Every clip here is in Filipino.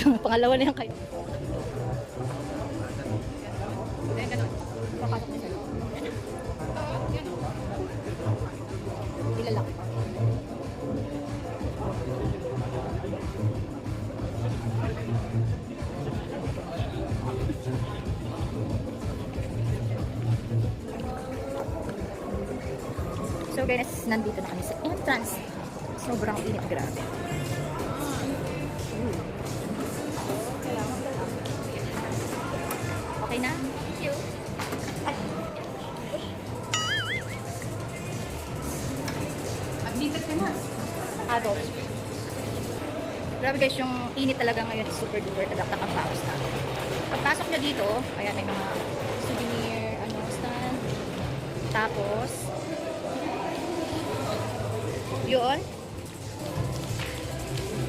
Pangalawa na yan kayo. Then, ganun. Papasok na sa'yo. Ilalak. So guys, nandito na kami sa entrance. Sobrang init, grabe. Okay na? Thank you. Updated ka na. Adult. Grabe guys, yung init talaga ngayon is super duper tagaktak ang paus na. Pagpasok nyo dito, ayan may mga souvenir, stand. Tapos, yun.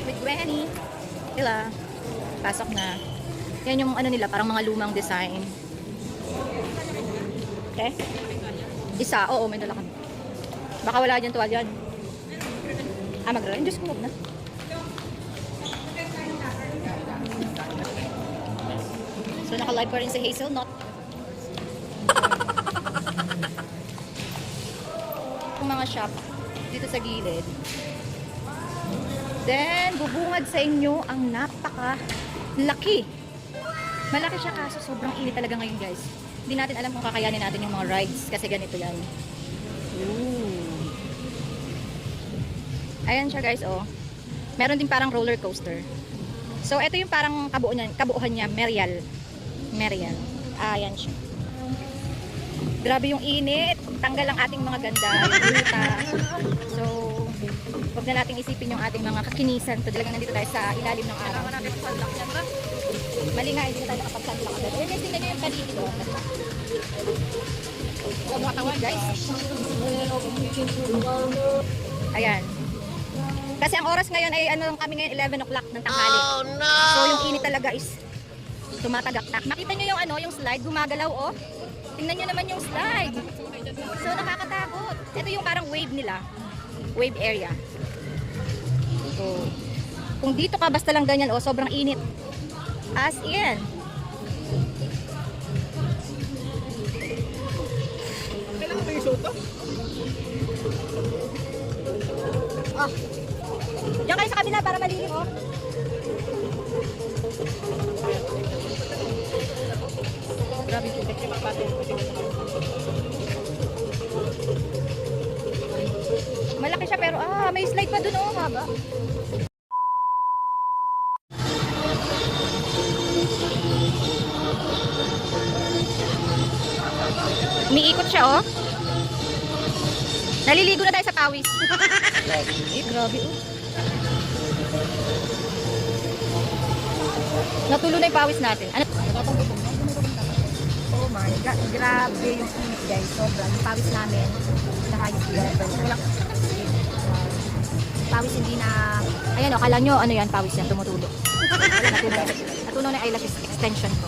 With Granny. Sila. Pasok na. Yan yung nila, parang mga lumang design. Okay? Isa, oo, may dala kami. Baka wala dyan tuwal yan. Mag-run. Diyos ko, huwag na. So, naka-live pa rin si Hazelnut. Yung mga shop dito sa gilid. Then, bubungad sa inyo ang napaka-laki. Malaki siya kaso sobrang init talaga ngayon guys. Hindi natin alam kung kakayanin natin yung mga rides kasi ganito yan. Ooh. Ayan siya guys, oh. Meron din parang roller coaster. So, ito yung parang kabuuhan niya, Merial. Ayan siya. Grabe yung init. Tanggal ang ating mga ganda. So, huwag na nating isipin yung ating mga kakinisan. So, talagang nandito tayo sa ilalim ng araw. Mali nga, hindi na tayo nakapagsanlak agad. Eh, guys, tingnan nyo yung paligid dito. So, mga tawag, guys. Ayan. Kasi ang oras ngayon ay ano lang kami ngayon, 11 o'clock ng tanghali. Oh, no! So, yung init talaga is tumatagaktak. Makita nyo yung yung slide, gumagalaw, oh. Tingnan nyo naman yung slide. So, nakakatakot. Ito yung parang wave nila. Wave area. So, kung dito ka basta lang ganyan, oh, sobrang init. As in. Kailangan ba yung soto? Oh. Diyan kayo sa kabila para malilim, oh. Grabe yung tubig. Malaki siya pero may slide pa dun, oh, haba. Umiikot siya, oh. Naliligo na tayo sa pawis. Grabe, oh. Natulo na yung pawis natin. Ano? Oh my God. Grabe yung init, guys. Sobra. Yung pawis namin, naka-highest level. Pawis hindi na... Ayan, oh. Kala nyo, ano yan, pawis yan. Tumutulo. Natunaw na yung eyelash extension ko.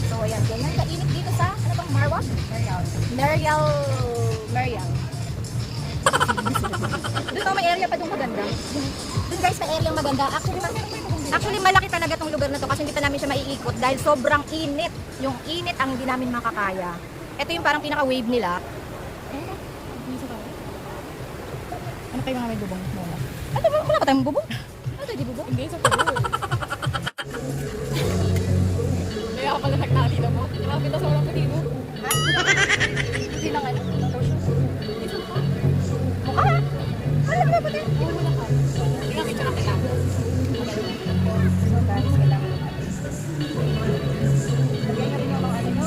So, ayan. Ganyan kainit dito sa, ano bang, Marwa? Merial. Doon may area pa doon maganda. Doon guys, may area maganda. Actually, malaki talaga tong lugar na to kasi hindi pa namin siya maiikot dahil sobrang init. Yung init ang hindi namin makakaya. Ito yung parang pinaka-wave nila. Ano kayo mga may bubong muna? Ano ba? Wala pa tayong bubong? Ano tayo di bubong? Hindi, sa pulo. Kaya ka pala nagtali mo. Nakapit na sa walang putino. Ha? Hindi lang ano? Mukha? Alam mo ba din? Oo, wala ka. Hindi nga, medyo nakilala. So guys, kailangan lagyan nyo rin yung mga ganito.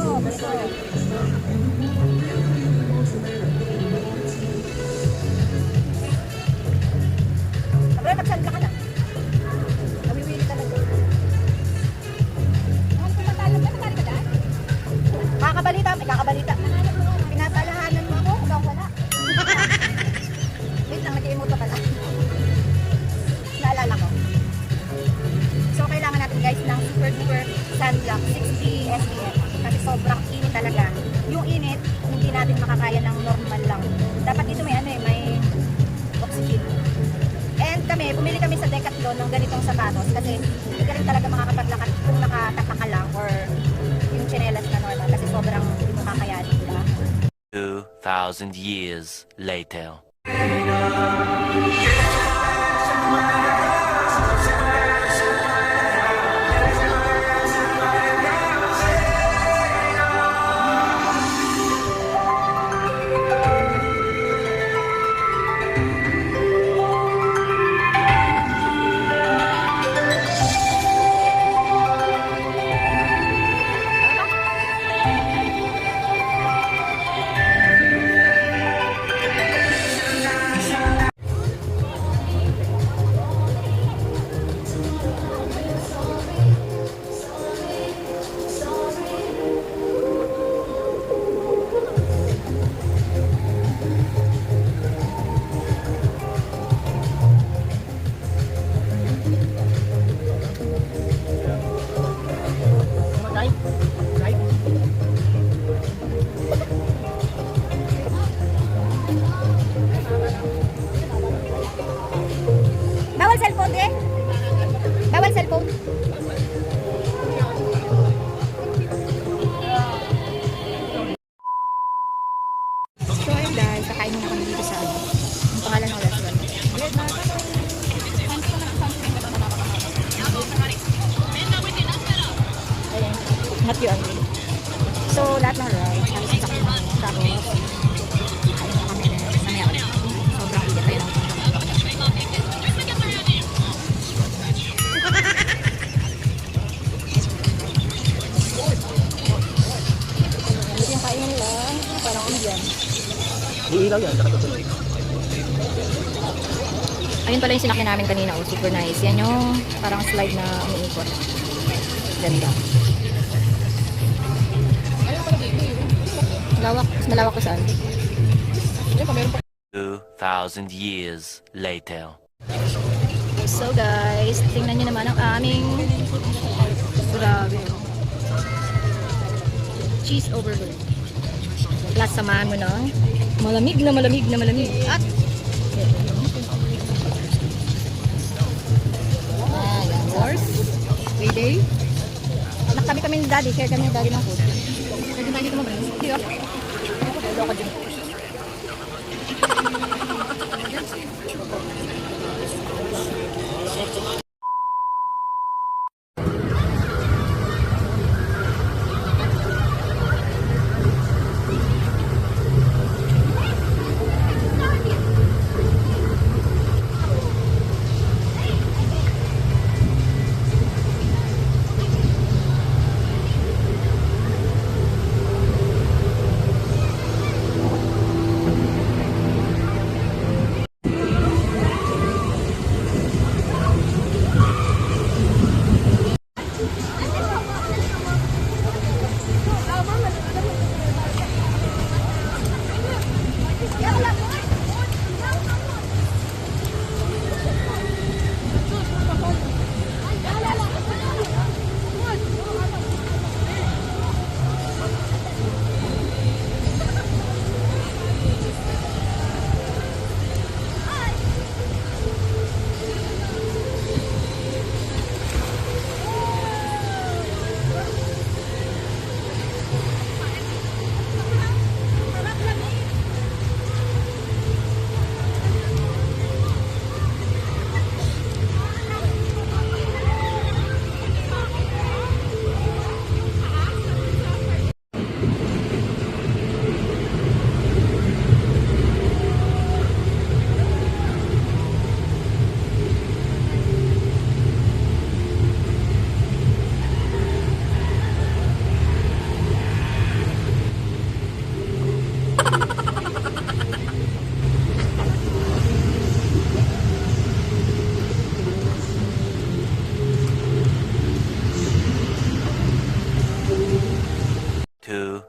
Sabi, magsandla ka na. Nawiwili talaga. Ano kung matalag ka? Matali ka dyan? Kakabalita. Pinatalahanan mo ako. Hanggang wala. Wait lang, nag-i-emote ka pala. Naalala ko. So, kailangan natin guys ng super duper sunblock 60 SPF. Kasi sobrang init talaga. Yung init, hindi natin makakaya ng normal lang. Dapat dito may oxygen. And kami, pumili kami sa Decathlon ng ganitong sapatos kasi galing talaga 2,000 years later. Bawal cellphone eh. Bawal cellphone. So ayun guys, kakain muna kami dito sa ano. Ang pangalan ng restaurant. Ayan. Not you angry. So lahat ng rice, tapos sa kanya, tapos kain na kami na mamaya. Sobrang init. Ayun ang ito yung kainan nila, parang Indian. Iilaw yan, nakatutuloy. Ayun pala yung sinakyan namin kanina, oh, super nice. Yan yung parang slide na umiikot. Ganda. Lawak, mas malawak ko saan. 2,000 years later. So guys, tingnan nyo naman ang aming grabe. Cheese overload. Plus samahan mo ng malamig na malamig na malamig. At ayan, course. Payday. Kami ni daddy, share kami ni daddy ng food. Pwede tayo dito mag-rin. Hindi ako. Pwede ako dyan.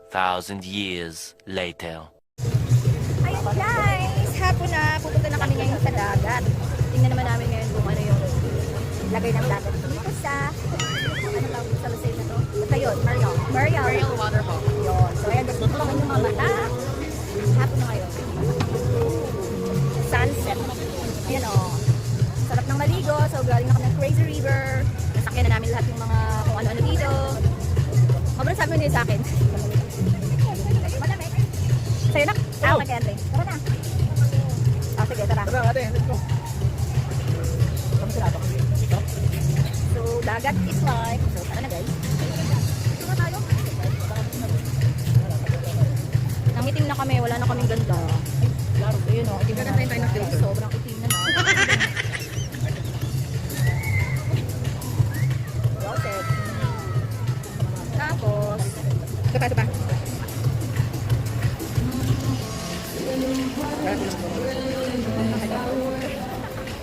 Thousand years later. Ayun guys, hapon na. Pupunta na kami ngayon sa dagat. Tingnan naman namin ngayon kung ano yung lagay ng dagat dito sa ano ba sa Lucay na to? Basta yun, Mariel Waterfall. yun. So ayan, gusto ko yung mga mata. Hapon na ngayon. Sunset. Ayan o. Sarap ng maligo. So galing na kami ng Crazy River. Nasakyan na namin lahat yung mga kung ano-ano dito. Sobrang sabi mo din sa akin. Sa'yo na? Ah, okay, Andre. Tara na. Ah, sige, tara. Tara, ate, let's go. Kami sila ito. Ito? So, dagat is life. So, tara na guys. Ito na tayo. Nangitim na kami, wala na kaming ganda. Laro, ayun o. Itim na tayo. Sobrang itim na na. Well said. Tapos, ito pa.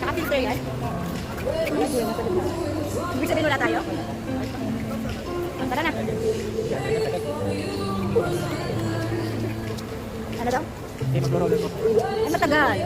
Naka-filter yan? Ibig sabihin wala tayo? Tara na. Ano daw? Okay, mag-roller ko. Ay, matagal.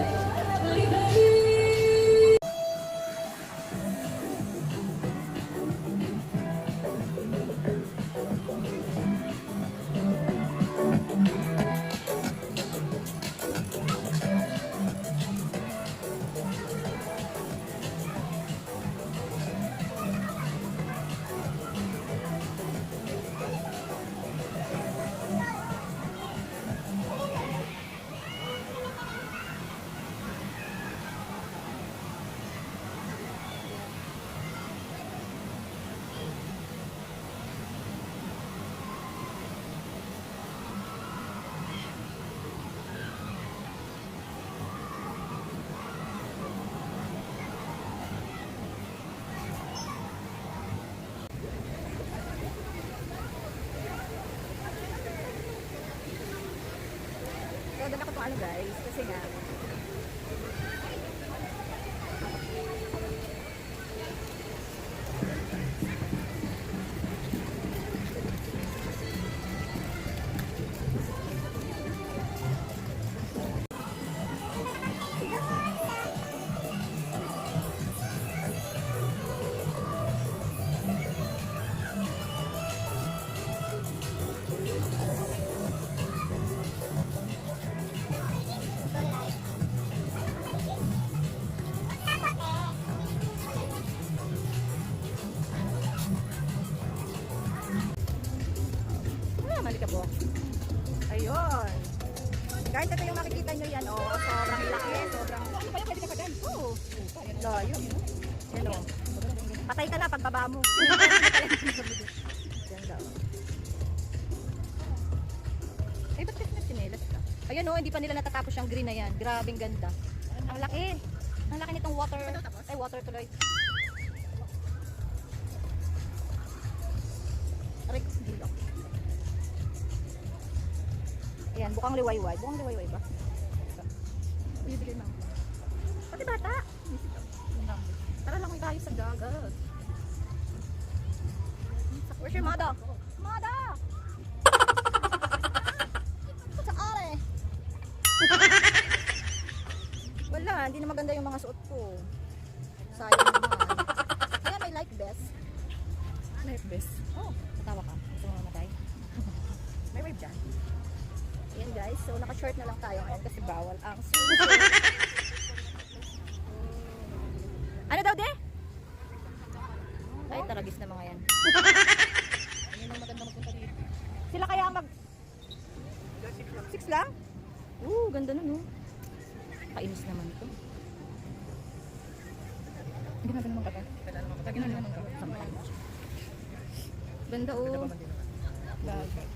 So, doon ako itong guys, kasi nga, mali ka po. Ayun. Guys, ito yung makikita nyo yan, oh. Sobrang laki, sobrang... Ano pala, pwede ka pa dyan? Oo. Layo. Yan, oh. Patay ka na pagbaba mo. Yan daw. Eh, ba't kasi nagsinelas ka? Ayun, oh, hindi pa nila natatapos yung green na yan. Grabing ganda. Ang laki. Ang laki nitong water. Ay, water tuloy. Aray ko, hindi lang. Ayan, bukang liwayway. Bukang liwayway ba? Bibigay mo. Pati bata. Tara lang may tayo sa dagat. Where's your mother? Mother! Sa are. Wala, hindi na maganda yung mga suot ko. Sayang naman. Kaya may life vest. Life vest? Oh, natawa ka. Gusto mo mamatay? May wave dyan. Ayan guys, so naka-short na lang tayo ngayon kasi bawal ang swimsuit. Ano daw, de? Ay, taragis na mga yan. Ayun ang maganda magpunta dito. Sila kaya mag... 6 lang? Ganda nun, oh. Kainis naman ito. Hindi na naman kata. Lagi na naman kata. Ganda, oh.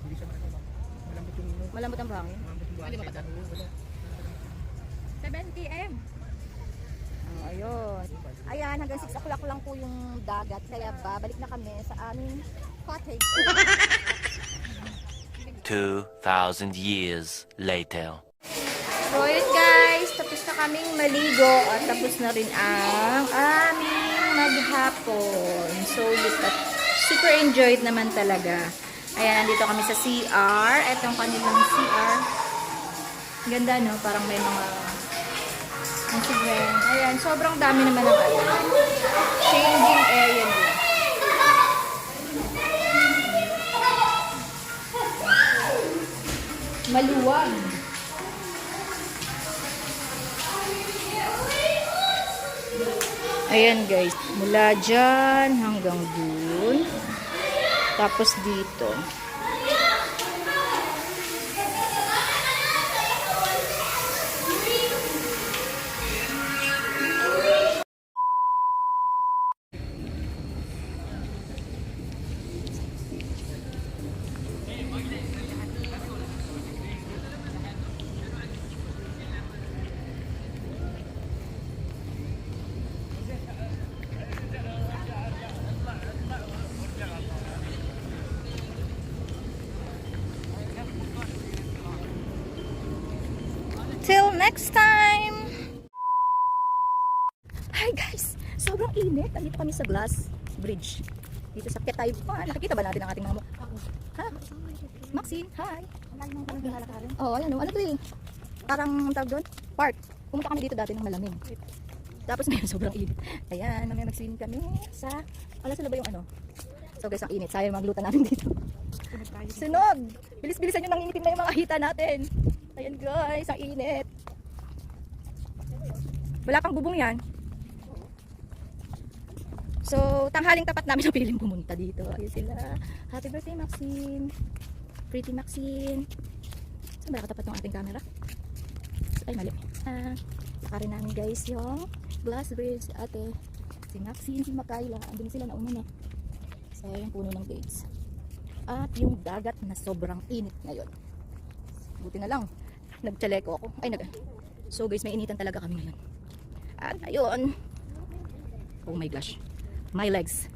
Hindi siya malambot yung ino. Malambot ang buhangin. Malambot yung Pwede ba buhangin. kata? 7 p.m. Oh, ayun. Ayan, hanggang 6 o'clock lang po yung dagat. Kaya babalik na kami sa aming cottage. 2,000 years later. So, yun guys. Tapos na kaming maligo. At tapos na rin ang aming maghapon. So, look at. Super enjoyed naman talaga. Ayan, nandito kami sa CR. Ito ang kanilang CR. Ganda, no? Parang may mga Instagram. Ayan, sobrang dami naman ng changing area nila. Maluwag. Ayan guys, mula dyan hanggang dun. Tapos dito. next time! Hi guys! Sobrang init. Nandito kami sa Glass Bridge. Dito sa Ketay. Nakikita ba natin ang ating mga mukha? Ha? Maxine, hi! Oh, ayan o. Ano to eh? Parang tawag doon? Park. Pumunta kami dito dati ng malamig. Tapos ngayon sobrang init. Ayan, mamaya mag-swim kami sa... Wala sila ba yung ano? So guys, ang init. Sayang magluto namin dito. Sunog! Bilis-bilisan nyo, nangingitim na yung mga hita natin. Ayan guys, ang init. Wala pang bubong yan. So, tanghaling tapat namin na piling pumunta dito. Ayun sila. Happy birthday, Maxine. Pretty Maxine. Saan ba nakatapat ng ating camera? Ay, mali. Lakarin namin guys yung Glass Bridge. Ate, si Maxine, si Makayla. Andun sila na una na. So, yung puno ng dates. At yung dagat na sobrang init ngayon. Buti na lang. Nagchaleko ako. So guys, may initan talaga kami ngayon. At ayun. Oh my gosh. My legs.